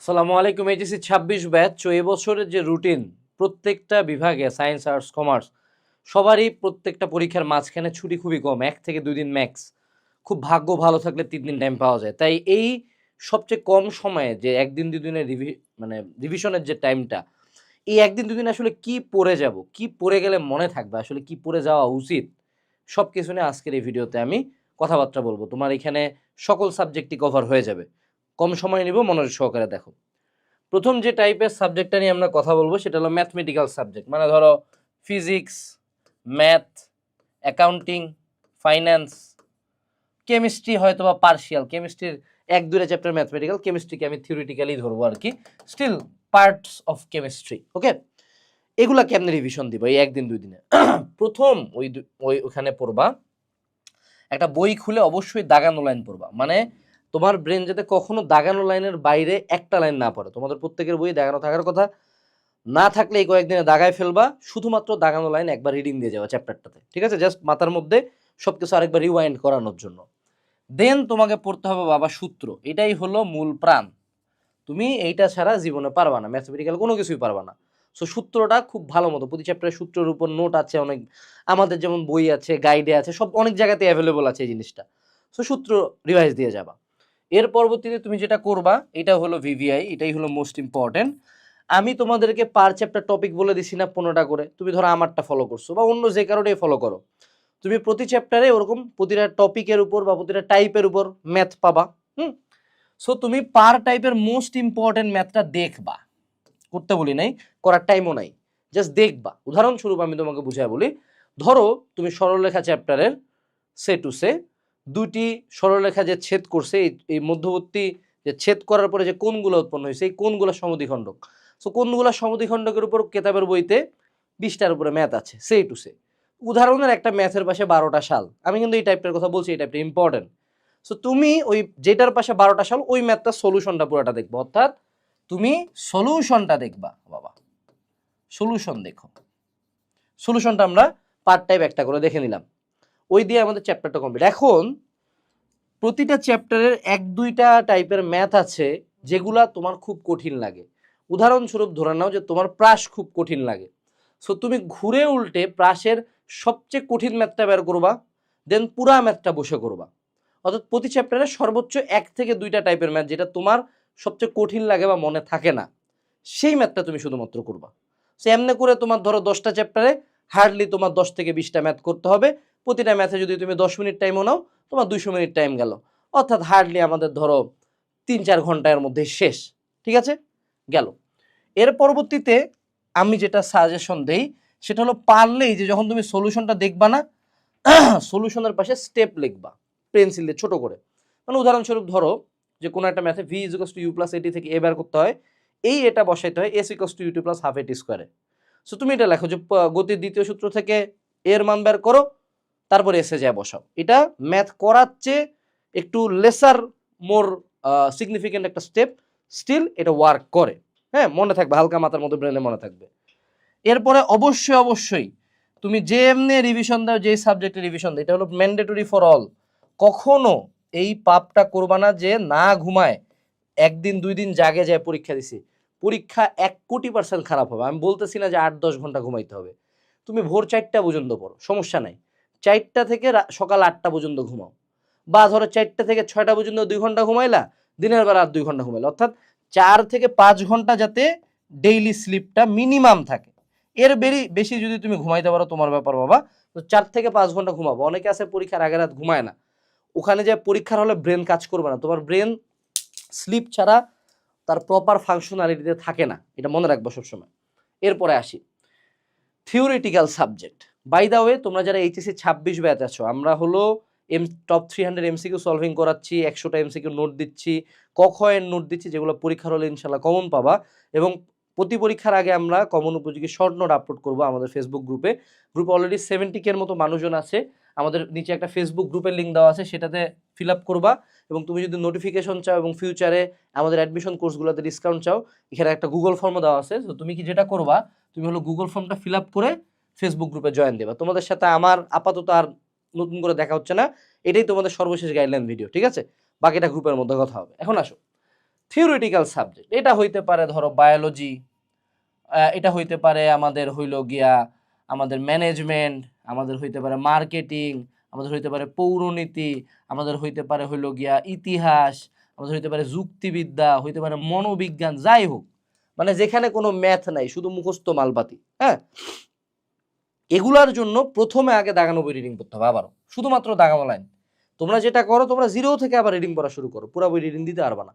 আসসালামু আলাইকুম। HSC 26 batch. এবছরের যে রুটিন, প্রত্যেকটা বিভাগে সায়েন্স, আর্টস, কমার্স সবারই প্রত্যেকটা পরীক্ষার মাঝখানে ছুটি খুবই কম, 1 থেকে 2 দিন ম্যাক্স। খুব ভাগ্য ভালো থাকলে 3 দিন টাইম পাওয়া যায়। তাই এই সবচেয়ে কম সময়ে যে 1 দিন 2 দিনের রিভিশনের যে টাইমটা, এই 1 দিন 2 দিন আসলে কি পড়ে যাব, কি পড়ে গেলে মনে থাকবে, আসলে কি পড়ে যাওয়া উচিত, সবকিছু নিয়ে আজকের এই ভিডিওতে আমি কথাবার্তা বলব। তোমার এখানে সকল সাবজেক্টই কভার হয়ে যাবে। কম সময় নিব, মনোযোগ সহকারে দেখো। প্রথম যে টাইপের সাবজেক্টটা নিয়ে আমরা কথা বলবো সেটা হলো ম্যাথমেটিক্যাল সাবজেক্ট, মানে ধরো physics, math, accounting, finance, chemistry হয়তো বা পার্শিয়াল। কেমিস্ট্রির 1-2 চ্যাপ্টার ম্যাথমেটিক্যাল, কেমিস্ট্রিকে আমি থিওরিটিক্যালি ধরবো আর কি, স্টিল পার্টস অফ কেমিস্ট্রি। ওকে, এগুলা কেমনে রিভিশন দিব এই 1 দিন 2 দিনে? প্রথম ওইখানে পড়বা, একটা বই খুলে অবশ্যই দাগানো লাইন পড়বা। মানে তোমার ব্রেন যাতে কখনো দাগানো লাইনের বাইরে একটা লাইন না পড়ে। তোমাদের প্রত্যেকের বই দাগানো থাকার কথা, না থাকলে এই কয়েকদিনে দাগায় ফেলবা। শুধুমাত্র দাগানো লাইন একবার রিডিং দিয়ে যাওয়া চ্যাপ্টারটাতে, ঠিক আছে? জাস্ট মাথার মধ্যে সবকিছু আরেকবার রিওয়াইন্ড করানোর জন্য। দেন তোমাকে পড়তে হবে বাবা সূত্র। এটাই হলো মূল প্রাণ। তুমি এইটা ছাড়া জীবনে পারবা না, ম্যাথমেটিক্যাল কোনো কিছুই পারবা না। সো সূত্রটা খুব ভালো মতো, প্রতি চ্যাপ্টারের সূত্রের উপর নোট আছে অনেক, আমাদের যেমন বই আছে, গাইডে আছে, সব অনেক জায়গাতে অ্যাভেলেবল আছে এই জিনিসটা। সো সূত্র রিভাইজ দিয়ে যাবা। এর পরবর্তীতে তুমি যেটা করবা, এটা হলো ভিভিআই, এটাই হলো মোস্ট ইম্পর্টেন্ট। আমি তোমাদেরকে পার চ্যাপ্টার টপিক বলে দিছি না 15টা করে, তুমি ধরো আমারটা ফলো করছো বা অন্য যে কারোটাই ফলো করো, তুমি প্রতি চ্যাপ্টারে ওরকম প্রতিটা টপিকের উপর বা প্রতিটা টাইপের উপর ম্যাথ পাবা। সো তুমি পার টাইপের মোস্ট ইম্পর্টেন্ট ম্যাথটা দেখবা, করতে বলি নাই, করার টাইমও নাই, জাস্ট দেখবা। উদাহরণস্বরূপ আমি তোমাকে বুঝাই বলি, ধরো তুমি সরলরেখা চ্যাপ্টারের সে টু সে দুটি সরলরেখা যে ছেদ করছে, এই মধ্যবর্তী যে ছেদ করার পরে যে কোণগুলো উৎপন্ন হয়েছে, এই কোণগুলো সমদ্বিখণ্ডক। সো কোণগুলো সমদ্বিখণ্ডকের উপর কেতাবের বইতে 20টার উপরে ম্যাথ আছে সে টু সে। উদাহরণের একটা ম্যাথের পাশে 12টা সাল, আমি কিন্তু এই টাইপটার কথা বলছি, এই টাইপটা ইম্পর্টেন্ট। সো তুমি ওই যেটার পাশে 12টা সাল, ওই ম্যাথটা সলিউশনটা পুরোটা দেখবো, অর্থাৎ তুমি সলিউশনটা দেখবা বাবা, সলিউশন দেখো। সলিউশনটা আমরা পার্ট টাইপ একটা করে দেখে নিলাম, ওই দিয়ে আমাদের চ্যাপ্টারটা কমপ্লিট। এখন প্রতিটা চ্যাপ্টারের 1-2টা টাইপের ম্যাথ আছে যেগুলা তোমার খুব কঠিন লাগে। উদাহরণস্বরূপ ধরে নাও যে তোমার প্রাস খুব কঠিন লাগে, সো তুমি ঘুরে উল্টে প্রাসের সবচেয়ে কঠিন ম্যাথটা বের করবা, দেন পুরা ম্যাথটা বসে করবা। অর্থাৎ প্রতি চ্যাপ্টারে সর্বোচ্চ 1 থেকে 2টা টাইপের ম্যাথ যেটা তোমার সবচেয়ে কঠিন লাগে বা মনে থাকে না, সেই ম্যাথটা তুমি শুধুমাত্র করবা। সো এমনি করে তোমার ধরো 10টা চ্যাপ্টারে হার্ডলি তোমার 10 থেকে 20টা ম্যাথ করতে হবে। প্রতিটা ম্যাথে যদি তুমি 10 মিনিট টাইমও নাও, তোমার 200 মিনিট টাইম গেল, অর্থাৎ হার্ডলি আমাদের ধরো 3-4 ঘন্টার মধ্যে শেষ। ঠিক আছে, গেল। এর পরবর্তীতে আমি যেটা সাজেশন দেই সেটা হলো, পারলেই যে যখন তুমি সলিউশনটা দেখবা না, সলিউশনের পাশে স্টেপ লিখবা পেন্সিল দিয়ে ছোট করে। মানে উদাহরণস্বরূপ ধরো যে কোনো একটা ম্যাথে V is equals to u plus at থেকে এ বের করতে হয়, এই এটা বসাইতে হয় S equals to U T plus half এটি স্কোয়ারে। সো তুমি এটা লেখো যে গতির দ্বিতীয় সূত্র থেকে এর মান বের করো, তারপরে এসে যায় বসাও। এটা ম্যাথ করার চেয়ে একটু লেসার মোর সিগনিফিকেন্ট একটা স্টেপ, স্টিল এটা ওয়ার্ক করে। হ্যাঁ, মনে থাকবে, হালকা মাথার মধ্যে ব্রেনে মনে থাকবে। এরপরে অবশ্যই অবশ্যই তুমি যে এমনি রিভিশন দাও, যেই সাবজেক্টে রিভিশন দাও, এটা হলো ম্যান্ডেটরি ফর অল। কখনো এই পাপটা করবা না যে না ঘুমায় 1 দিন 2 দিন জাগে যায় পরীক্ষা দিছি। পরীক্ষা 1,000,000% খারাপ হবে। আমি বলতেছি না যে 8-10 ঘন্টা ঘুমাইতে হবে, তুমি ভোর 4টা পর্যন্ত পড়ো, সমস্যা নাই। 4টা থেকে সকাল 8টা পর্যন্ত ঘুমাও, বা ধরো 4টা থেকে 6টা পর্যন্ত 2 ঘন্টা ঘুমাইলা, দিনের বেলা আর 2 ঘন্টা ঘুমাইলা, অর্থাৎ 4 থেকে 5 ঘন্টা যাতে ডেইলি স্লিপটা মিনিমাম থাকে। এর বেশি যদি তুমি ঘুমাইতে পারো তোমার ব্যাপার বাবা, তো 4 থেকে 5 ঘন্টা ঘুমাবো। অনেকে আছে পরীক্ষার আগের রাত ঘুমায় না, ওখানে যে পরীক্ষার হলে ব্রেন কাজ করবে না, তোমার ব্রেন স্লিপ ছাড়া তার প্রপার ফাংশনালিটিতে থাকে না, এটা মনে রাখবো সবসময়। এরপরে আসি theoretical subject. By the way, তোমরা যারা এইচএসসি 26 ব্যাচ আছো, আমরা হলো টপ 300 এমসিকিউ সলভিং করাচ্ছি, 100টা এমসিকিউ নোট দিচ্ছি, ক খ এর নোট দিচ্ছি, যেগুলো পরীক্ষার হলে ইনশাল্লাহ কমন পাবা। এবং প্রতি পরীক্ষার আগে আমরা কমন উপযোগী শর্ট নোট আপলোড করবো আমাদের ফেসবুক গ্রুপে। গ্রুপে অলরেডি 70K এর মতো মানুষজন আছে। আমাদের নিচে একটা ফেসবুক গ্রুপের লিঙ্ক দেওয়া আছে, সেটাতে ফিল আপ করবা। এবং তুমি যদি নোটিফিকেশন চাও এবং ফিউচারে আমাদের অ্যাডমিশন কোর্সগুলোতে ডিসকাউন্ট চাও, এখানে একটা গুগল ফর্মও দেওয়া আছে। তো তুমি কি যেটা করবা, তুমি হলো গুগল ফর্মটা ফিল আপ করে ফেসবুক গ্রুপে জয়েন দেবা। তোমাদের সাথে আমার আপাতত আর নতুন করে দেখা হচ্ছে না, এটাই তোমাদের সর্বশেষ গাইডলাইন ভিডিও, ঠিক আছে? বাকিটা গ্রুপের মধ্যে কথা হবে। এখন আসো থিওরিটিক্যাল সাবজেক্ট এটা হইতে পারে ধরো বায়োলজি, এটা হইতে পারে আমাদের হইল গিয়া আমাদের ম্যানেজমেন্ট, আমাদের হইতে পারে মার্কেটিং, আমাদের হইতে পারে পৌরনীতি, আমাদের হইতে পারে হইল গিয়া ইতিহাস, আমাদের হইতে পারে যুক্তিবিদ্যা, হইতে পারে মনোবিজ্ঞান, যাই হোক মানে যেখানে কোনো ম্যাথ নাই, শুধু মুখস্থ মালপাতি। হ্যাঁ, এগুলার জন্য প্রথমে আগে দাগানো বই রিডিং করতে হবে। আবারও শুধুমাত্র দাগানো লাইন। তোমরা যেটা করো, তোমরা জিরো থেকে আবার রিডিং পড়া শুরু করো, পুরো বই রিডিং দিতে পারবা না,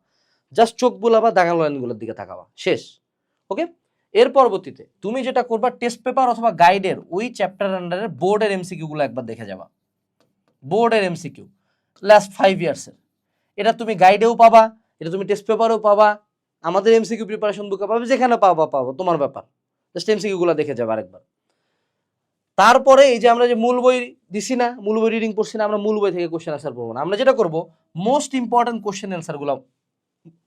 জাস্ট চোখ বুলাবা, দাগানো লাইনগুলোর দিকে তাকাবা, শেষ। ওকে, এর পরবর্তীতে তুমি যেটা করবা, টেস্ট পেপার অথবা গাইডের ওই চ্যাপ্টার আন্ডারে বোর্ডের এমসিকিউ গুলো একবার দেখে যাবা। বোর্ডের এমসিকিউ লাস্ট 5 ইয়ার্সের, এটা তুমি গাইডেও পাবা, এটা তুমি টেস্ট পেপারেও পাবা, আমাদের এমসিকিউ প্রিপারেশন বুকে পাবে, যেখানে পাবা তোমার ব্যাপার, জাস্ট এমসিকিউ গুলো দেখে যাবা আরেকবার। তারপরে এই যে আমরা যে মূল বই দিছি না, মূল বই রিডিং করছি না, আমরা মূল বই থেকে কোশ্চেন আনসার পড়বো না। আমরা যেটা করবো, মোস্ট ইম্পর্টেন্ট কোশ্চেন অ্যান্সার গুলো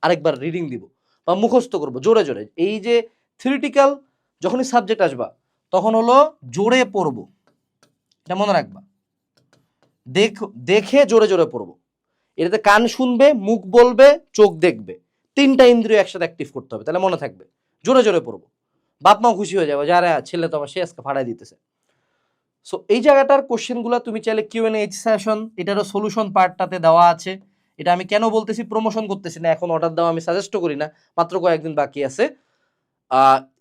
আরেকবার রিডিং দিব বা মুখস্থ করবো জোরে জোরে। এই যে থিওরিটিক্যাল যখনই সাবজেক্ট আসবা তখন হলো জোরে পড়বো, এটা মনে রাখবা। দেখে জোরে জোরে পড়বো। এটাতে কান শুনবে, মুখ বলবে, চোখ দেখবে, তিনটা ইন্দ্রিয় একসাথে অ্যাক্টিভ করতে হবে, তাহলে মনে থাকবে। জোরে জোরে পড়বো, বাপ মাও খুশি হয়ে যাবে, যারা ছেলে তো আমার সে আজকে ফাড়াই দিতেছে। সো এই জায়গাটার কোশ্চেনগুলো তুমি চাইলে কিউএনএ সেশন, এটারও সলিউশন পার্টটাতে দেওয়া আছে। এটা আমি কেন বলতেছি, প্রমোশন করতেছি না, এখন অর্ডার দেওয়া আমি সাজেস্টও করি না, মাত্র কয়েকদিন বাকি আছে।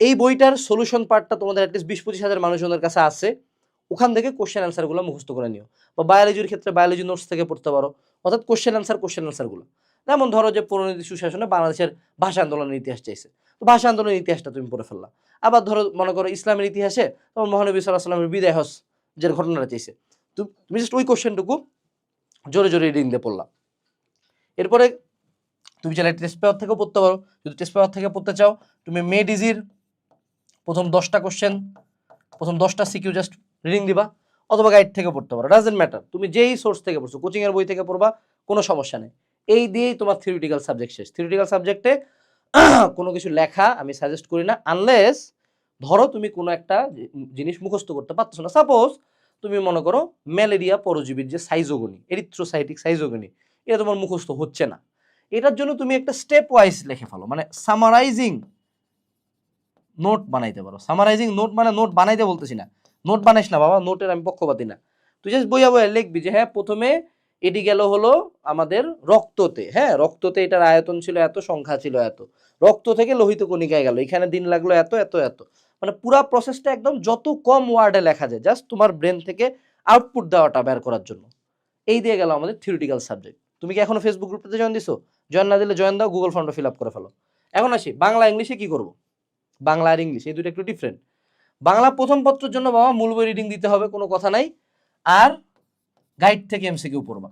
এই বইটার সলিউশন পার্টটা তোমাদের অ্যাটলিস্ট 20-25 হাজার মানুষজনের কাছে আছে, ওখান থেকে কোশ্চেন অ্যান্সারগুলো মুখস্থ করে নিও। বা বায়োলজির ক্ষেত্রে বায়োলজি নোটস থেকে পড়তে পারো, অর্থাৎ কোশ্চেন অ্যান্সারগুলো। যেমন ধরো যে পৌরনীতি সুশাসনে বাংলাদেশের ভাষা আন্দোলনের ইতিহাস চাইছে, তো ভাষা আন্দোলনের ইতিহাসটা তুমি পড়ে ফেললা। আবার ধরো মনে করো ইসলামের ইতিহাসে তোমার মহানবী সাল্লাল্লাহু আলাইহি ওয়াসাল্লামের বিদায় হজ যে ঘটনাটা চাইছে, তুমি জাস্ট ওই কোশ্চেনটুকু জোরে জোরে রিডিং দিয়ে পড়লা। এরপরে তুমি চাইলে টেস্ট পেপার থেকেও পড়তে পারো। যদি টেস্ট পেপার থেকে পড়তে চাও, তুমি মেড ইজির প্রথম 10টা কোশ্চেন, প্রথম 10টা সিকিউ জাস্ট রিডিং দিবা, অথবা গাইড থেকে পড়তে পারো, ডাজেন্ট ম্যাটার, তুমি যেই সোর্স থেকে পড়ছো, কোচিং এর বই থেকে পড়বা, কোনো সমস্যা নেই। এই দিয়েই তোমার থিওরিটিক্যাল সাবজেক্ট শেষ। থিওরিটিক্যাল সাবজেক্টে কোনো কিছু লেখা আমি সাজেস্ট করি না, আনলেস ধরো তুমি কোনো একটা জিনিস মুখস্থ করতে পারছো না। সাপোজ তুমি মনে করো ম্যালেরিয়া পরজীবীর যে সাইজোগনি, এরিথ্রোসাইটিক সাইজোগনি, এটা তোমার মুখস্থ হচ্ছে না, এটার জন্য তুমি একটা স্টেপ ওয়াইজ লিখে ফেলো, মানে সামারাইজিং নোট বানাইতে পারো। সামারাইজিং নোট মানে নোট বানাইতে বলতেছি না, নোট বানাইস না বাবা, নোটের আমি পক্ষপাতি না। তুই জাস্ট বইয়া বইয়া লিখবি যে হ্যাঁ প্রথমে এটি গেল হলো আমাদের রক্ততে, হ্যাঁ রক্ততে এটার আয়তন ছিল এত, সংখ্যা ছিল এত, রক্ত থেকে লোহিত কণিকায় গেল, এখানে দিন লাগলো এত এত এত, মানে পুরো প্রসেসটা একদম যত কম ওয়ার্ডে লেখা যায়, জাস্ট তোমার ব্রেন থেকে আউটপুট দেওয়াটা বের করার জন্য। এই দিয়ে গেল আমাদের থিওরিটিক্যাল সাবজেক্ট। তুমি কি এখনো ফেসবুক গ্রুপটাতে জয়েন দিছো? জয়েন না দিলে জয়েন দাও, গুগল ফর্মটা ফিল আপ করে ফেলো। এখন আসি বাংলা ইংলিশে কি করবো। বাংলা আর ইংলিশ এই দুটো একটু ডিফারেন্ট। বাংলা প্রথম পত্রের জন্য বাবা মূল বই রিডিং দিতে হবে, কোনো কথা নাই, আর গাইড থেকে এমসিকিউ পড়বা।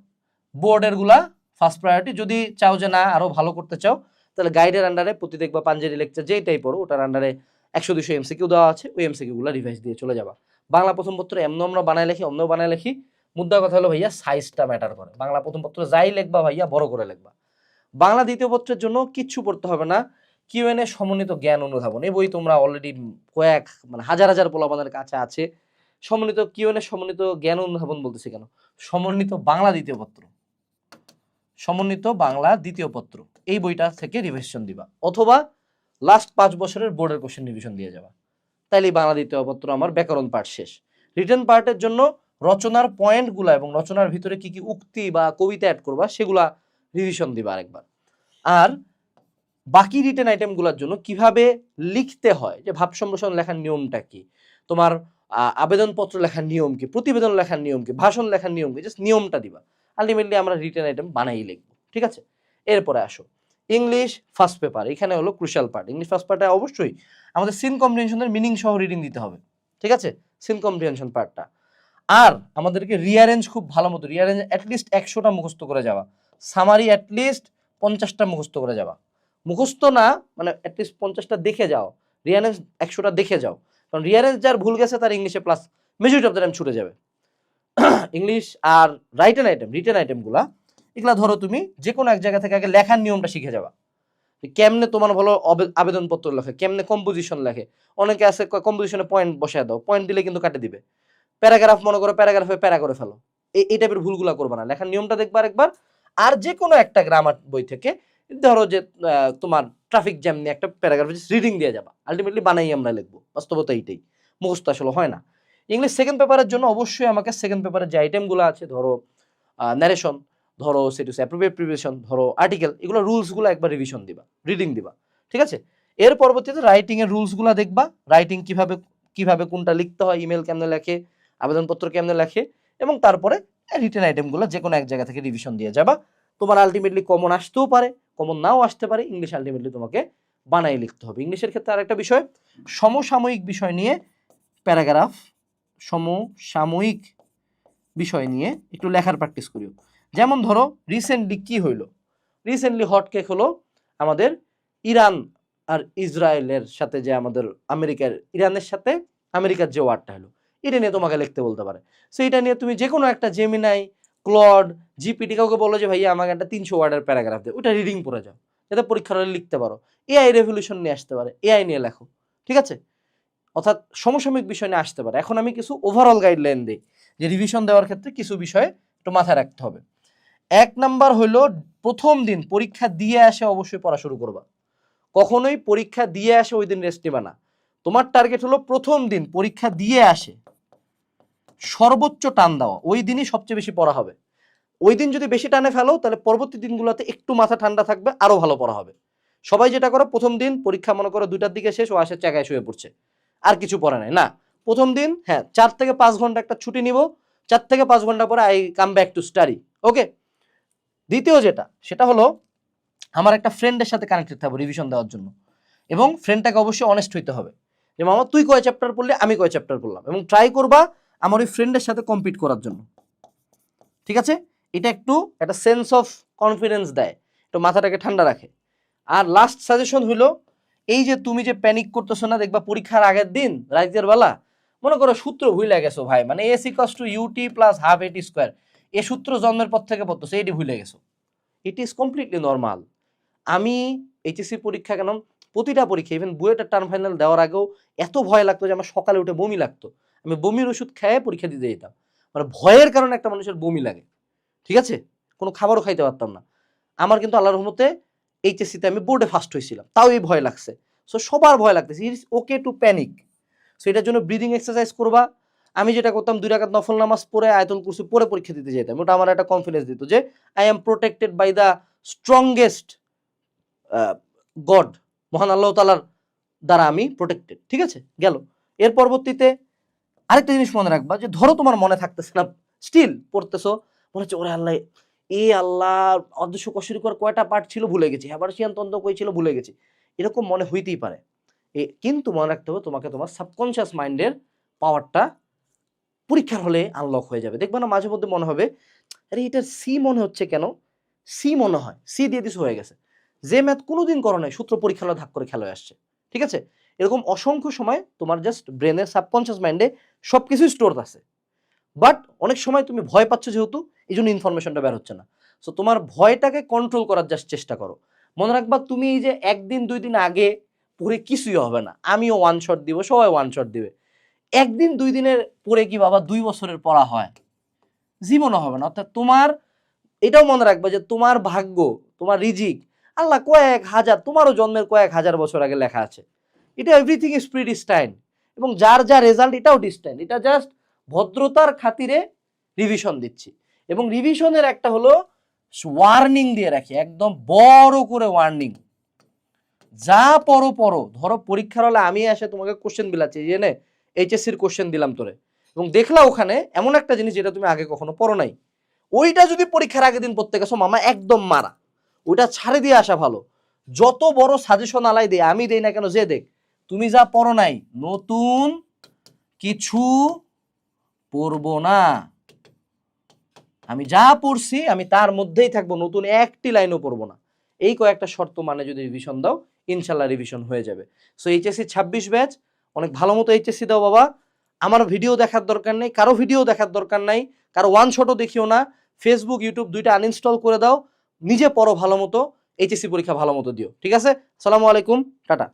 বোর্ডের গুলা ফার্স্ট প্রায়োরিটি। যদি চাও যে না আরো ভালো করতে চাও, তাহলে গাইডের আন্ডারে প্রতি দেখবা পাঞ্জেরি লেকচার যেটাই পড়ো ওটার আন্ডারে 100-200 এমসিকিউ দেওয়া আছে, ওই এমসিকিউ গুলা রিভাইজ দিয়ে চলে যাবা। বাংলা প্রথম পত্র এমনও আমরা বানায় লিখি, অমনও বানায় লিখি, মুদ্রা কথা হলো ভাইয়া সাইজটা ম্যাটার করে। বাংলা প্রথম পত্র যাই লিখবা ভাইয়া বড় করে লিখবা। বাংলা দ্বিতীয় পত্রের জন্য কিচ্ছু পড়তে হবে না, কিউএনএ সমন্বিত জ্ঞান অনুধাবন, এই বই তোমরা অলরেডি মানে হাজার হাজার পোলাপানের কাছে আছে। সমন্বিত কিউএনএ সমন্বিত জ্ঞান অনুধাবন বলতেছি কেন, সমন্বিত বাংলা দ্বিতীয় পত্র, সমন্বিত বাংলা দ্বিতীয় পত্র, এই বইটা থেকে রিভিশন দিবা, অথবা লাস্ট 5 বছরের বোর্ডের কোশ্চেন রিভিশন দিয়ে যাবা, তাইলেই বাংলা দ্বিতীয় পত্র আমার ব্যাকরণ পার্ট শেষ। রিটেন পার্টের জন্য রচনার পয়েন্টগুলা এবং রচনার ভিতরে কি কি উক্তি বা কবিতা অ্যাড করবা সেগুলা রিভিশন দিবা আরেকবার। আর বাকি রিটেন আইটেমগুলোর জন্য কিভাবে লিখতে হয়, যে ভাব সম্প্রসারণ লেখার নিয়মটা কি, তোমার আবেদনপত্র লেখার নিয়ম কি, প্রতিবেদন লেখার নিয়ম কি, ভাষণ লেখার নিয়ম কি, জাস্ট নিয়মটা দিবা। আলটিমেটলি আমরা রিটেন আইটেম বানাই লিখবো, ঠিক আছে। এরপরে আসো ইংলিশ ফার্স্ট পেপার, এখানে হলো ক্রুশাল পার্ট। ইংলিশ ফার্স্ট পার্টে অবশ্যই আমাদের সিন কম্প্রিহেনশনের মিনিং সহ রিডিং দিতে হবে, ঠিক আছে, সিন কম্প্রিহেনশন পার্টটা। আর আমাদেরকে রিয়ারেঞ্জ খুব ভালো মতো, রিয়ারেঞ্জ অ্যাটলিস্ট 100টা মুখস্থ করে যাওয়া, সামারি অ্যাটলিস্ট 50টা মুখস্থ করে যাওয়া, মুখস্থ না মানে অ্যাটলিস্ট 50টা দেখে যাও, রিয়ারেঞ্জ 100টা দেখে যাও, কারণ রিয়ারেঞ্জ যার ভুল গেছে তার ইংলিশে plus majority of the time ছুটে যাবে। ইংলিশ আর রিটেন আইটেমগুলা এগুলা ধরো তুমি যে কোনো এক জায়গা থেকে আগে লেখার নিয়মটা শিখে যাবা, কেমনে তোমার ভালো আবেদনপত্র লেখে, কেমনে কম্পোজিশন লেখে। অনেকে আছে কম্পোজিশনে পয়েন্ট বসায় দাও, পয়েন্ট দিলে কিন্তু কাটে দিবে। প্যারাগ্রাফ মনে করো প্যারাগ্রাফে প্যারা করে ফেলো, এই টাইপের ভুলগুলা করবা না, লেখার নিয়মটা দেখবা একবার। আর যে কোনো একটা গ্রামার বই থেকে ধরো যে তোমার ট্রাফিক জ্যাম নিয়ে একটা প্যারাগ্রাফ রিডিং দিয়ে যাবা, আলটিমেটলি বানাই আমরা লিখবো, বাস্তবতা এইটাই, মুখস্থ আসলে হয় না। ইংলিশ সেকেন্ড পেপারের জন্য অবশ্যই আমাকে সেকেন্ড পেপারের যে আইটেমগুলো আছে, ধরো ন্যারেশন, ধরো সেটু অ্যাপ্রোপ্রিয়েট প্রিপারেশন, ধরো আর্টিকেল, এগুলো রুলসগুলো একবার রিভিশন দিবা, রিডিং দিবা, ঠিক আছে। এর পরবর্তীতে রাইটিং এর রুলসগুলো দেখবা, রাইটিং কিভাবে কিভাবে কোনটা লিখতে হয়, ইমেল কেমনে লেখে, আবেদনপত্র কেমনে লেখে, এবং তারপরে রিটেন আইটেমগুলো যে কোনো এক জায়গা থেকে রিভিশন দিয়ে যাবা। তোমার আলটিমেটলি কমন আসতেও পারে, কমন নাও আসতে পারে, ইংলিশ আলটিমেটলি তোমাকে বানাই লিখতে হবে। ইংলিশের ক্ষেত্রে আরেকটা বিষয়, সমসাময়িক বিষয় নিয়ে প্যারাগ্রাফ, সমসাময়িক বিষয় নিয়ে একটু লেখার প্র্যাকটিস করিও। যেমন ধরো রিসেন্টলি কি হইলো, রিসেন্টলি হটকেক হলো আমাদের ইরান আর ইসরায়েলের সাথে, যে আমাদের ইরানের সাথে আমেরিকার যে ওয়ারটা হলো, এটা নিয়ে তোমাকে লিখতে বলতে পারে। সো এটা নিয়ে তুমি যে কোনো একটা জেমিনাই, ক্লড, জিপিটি কাউকে বলো যে ভাইয়া আমাকে একটা 300 ওয়ার্ডের প্যারাগ্রাফ দেয়, ওটা রিডিং পড়ে যাও, যাতে পরীক্ষার হলে লিখতে পারো। এআই রেভলিউশন নিয়ে আসতে পারে, এআই নিয়ে লেখো, ঠিক আছে। অর্থাৎ সমসাময়িক বিষয় নিয়ে আসতে পারে। এখন আমি কিছু ওভারঅল গাইডলাইন দিই যে রিভিশন দেওয়ার ক্ষেত্রে কিছু বিষয় একটু মাথায় রাখতে হবে। 1 নাম্বার হলো, প্রথম দিন পরীক্ষা দিয়ে আসে অবশ্যই পড়া শুরু করবা। কখনোই পরীক্ষা দিয়ে আসে ওই দিন রেস্ট নিবা না। তোমার টার্গেট হলো প্রথম দিন পরীক্ষা দিয়ে আসে সর্বোচ্চ টান দেওয়া, ওই দিনই সবচেয়ে বেশি পড়া হবে। ওই দিন যদি বেশি টানে ফেলো তাহলে পরবর্তী দিনগুলোতে একটু মাথা ঠান্ডা থাকবে, আরো ভালো পড়া হবে। সবাই যেটা করে, প্রথম দিন পরীক্ষা মনে করো 2টার দিকে শেষ, ও আসে চাকায় শুয়ে পড়ছে, আর কিছু পড়ে নাই না। প্রথম দিন 4 থেকে 5 ঘন্টা একটা ছুটি নিব, 4 থেকে 5 ঘন্টা পরে I come back to study, okay. দ্বিতীয় যেটা, সেটা হলো আমার একটা ফ্রেন্ডের সাথে কানেক্টেড থাকবো রিভিশন দেওয়ার জন্য, এবং ফ্রেন্ডটাকে অবশ্যই অনেস্ট হইতে হবে যে মামা তুই কয় চ্যাপ্টার পড়লি, আমি কয় চ্যাপ্টার পড়লাম, এবং ট্রাই করবা আমার ওই ফ্রেন্ডের সাথে কম্পিট করার জন্য, ঠিক আছে। এটা একটু একটা সেন্স অফ কনফিডেন্স দেয়, একটু মাথাটাকে ঠান্ডা রাখে। আর লাস্ট সাজেশন হলো, এই যে তুমি যে প্যানিক করতেছো না, দেখবা পরীক্ষার আগের দিন রাতের বেলা মনে করো সূত্র ভুলে গেছো ভাই, মানে S equals to u t plus half at square, এ সূত্র জন্মের পর থেকে পড়তেছো, এটি ভুলে গেছো। It is completely normal. আমি এইচএসসি পরীক্ষা কেন, প্রতিটা পরীক্ষা, ইভেন বুয়েটের টার্ম ফাইনাল দেওয়ার আগেও এত ভয় লাগতো যে আমার সকালে উঠে বমি লাগতো, আমি বমির ওষুধ খেয়ে পরীক্ষা দিতে যেতাম। মানে ভয়ের কারণে একটা মানুষের বমি লাগে, ঠিক আছে, কোনো খাবারও খাইতে পারতাম না। আমার কিন্তু আল্লাহর রহমতে এইচএসসিতে আমি বোর্ডে ফার্স্ট হয়েছিলাম, তাও এই ভয় লাগছে। সো সবার ভয় লাগতেছে, it's okay to panic. So এটার জন্য ব্রিদিং এক্সারসাইজ করবা। আমি যেটা করতাম, 2 রাকাত নফল নামাজ পড়ে আয়াতুল কুরসি পড়ে পরীক্ষা দিতে যেতাম, ওটা আমার একটা কনফিডেন্স দিত যে I am protected by the strongest God, মহান আল্লাহ তাআলার দ্বারা আমি প্রোটেক্টেড, ঠিক আছে, গেল। এর পরবর্তীতে আরেকটা জিনিস মনে রাখবা, যে ধরো তোমার মনে থাকতেছে না, স্টিল পড়তেছো, মনে হচ্ছে ওরে আল্লাহ, এ আল্লাহ অদৃশ্য কশরিকর কয়টা পার্ট ছিল ভুলে গেছি, হ্যাবারসিয়ান তন্ত্র কই ছিল ভুলে গেছি, এরকম মনে হইতেই পারে। কিন্তু মনে রাখতে হবে তোমাকে তোমার সাবকনশিয়াস মাইন্ডের পাওয়ারটা পরীক্ষার হলে আনলক হয়ে যাবে। দেখবে না মাঝে মধ্যে মনে হবে আরে এটার সি মনে হচ্ছে কেন, সি মনে হয় সি দিয়ে দিস হয়ে গেছে, যে ম্যাথ কোনোদিন করো নাই, সূত্র পরীক্ষা হলে ধাক করে খেলা আসছে, ঠিক আছে। এরকম অসংখ্য সময় তোমার জাস্ট ব্রেনের সাবকনশিয়াস মাইন্ডে সবকিছু স্টোর আছে, বাট অনেক সময় তুমি ভয় পাচ্ছ যেহেতু, এই জন্য ইনফরমেশনটা বের হচ্ছে না। সো তোমার ভয়টাকে কন্ট্রোল করার জাস্ট চেষ্টা করো। মনে রাখবা, তুমি এই যে 1 দিন 2 দিন আগে পড়ে কিছুই হবে না, আমিও ওয়ান শট দিব, সবাই ওয়ান শট দিবে। 1 দিন 2 দিনের পড়ে কি বাবা 2 বছরের পড়া হয়? জীবনও হবে না। অর্থাৎ তোমার এটাও মনে রাখবা যে তোমার ভাগ্য, তোমার রিজিক আল্লাহ কয়েক হাজার, তোমারও জন্মের কয়েক হাজার বছর আগে লেখা আছে। এটা এভরিথিং ইজ প্রিডিস্টাইন্ড, এবং যার যা রেজাল্ট এটাও ডিস্টাইন্ড। এটা জাস্ট ভদ্রতার খাতিরে রিভিশন দিচ্ছি, এবং রিভিশনের একটা হলো ওয়ার্নিং দিয়ে রাখি, একদম বড় করে ওয়ার্নিং, যা পড়ো পড়ো। ধরো পরীক্ষার হলে আমি এসে তোমাকে কোশ্চেন বিলাচ্ছি, জেনে এইচএসসির কোশ্চেন দিলাম তোরে, এবং দেখলা ওখানে এমন একটা জিনিস যেটা তুমি আগে কখনো পড়ো নাই, ওইটা যদি পরীক্ষার আগের দিন পড়তে গেছো মামা একদম মারা, ওইটা ছাড়ে দিয়ে আসা ভালো। যত বড় সাজেশন আলাই দেয় আমি দেই না কেন, যে দেখ তুমি যা পড়ো নাই, নতুন কিছু পড়বো না, আমি যা পড়ছি আমি তার মধ্যেই থাকবো, নতুন একটি লাইনও পড়বো না। এই কয়েকটা শর্ত মানে যদি রিভিশন দাও, ইনশাল্লাহ রিভিশন হয়ে যাবে। সো এইচএসসি 26 ব্যাচ অনেক ভালো মতো এইচএসসি দাও বাবা। আমার ভিডিও দেখার দরকার নেই, কারো ভিডিও দেখার দরকার নাই, কারো ওয়ান শটও দেখিও না, ফেসবুক ইউটিউব দুইটা আনইনস্টল করে দাও, নিজে পড়ো ভালো মতো, এইচএসসি পরীক্ষা ভালো মতো দিও, ঠিক আছে। আসসালামু আলাইকুম, টাটা।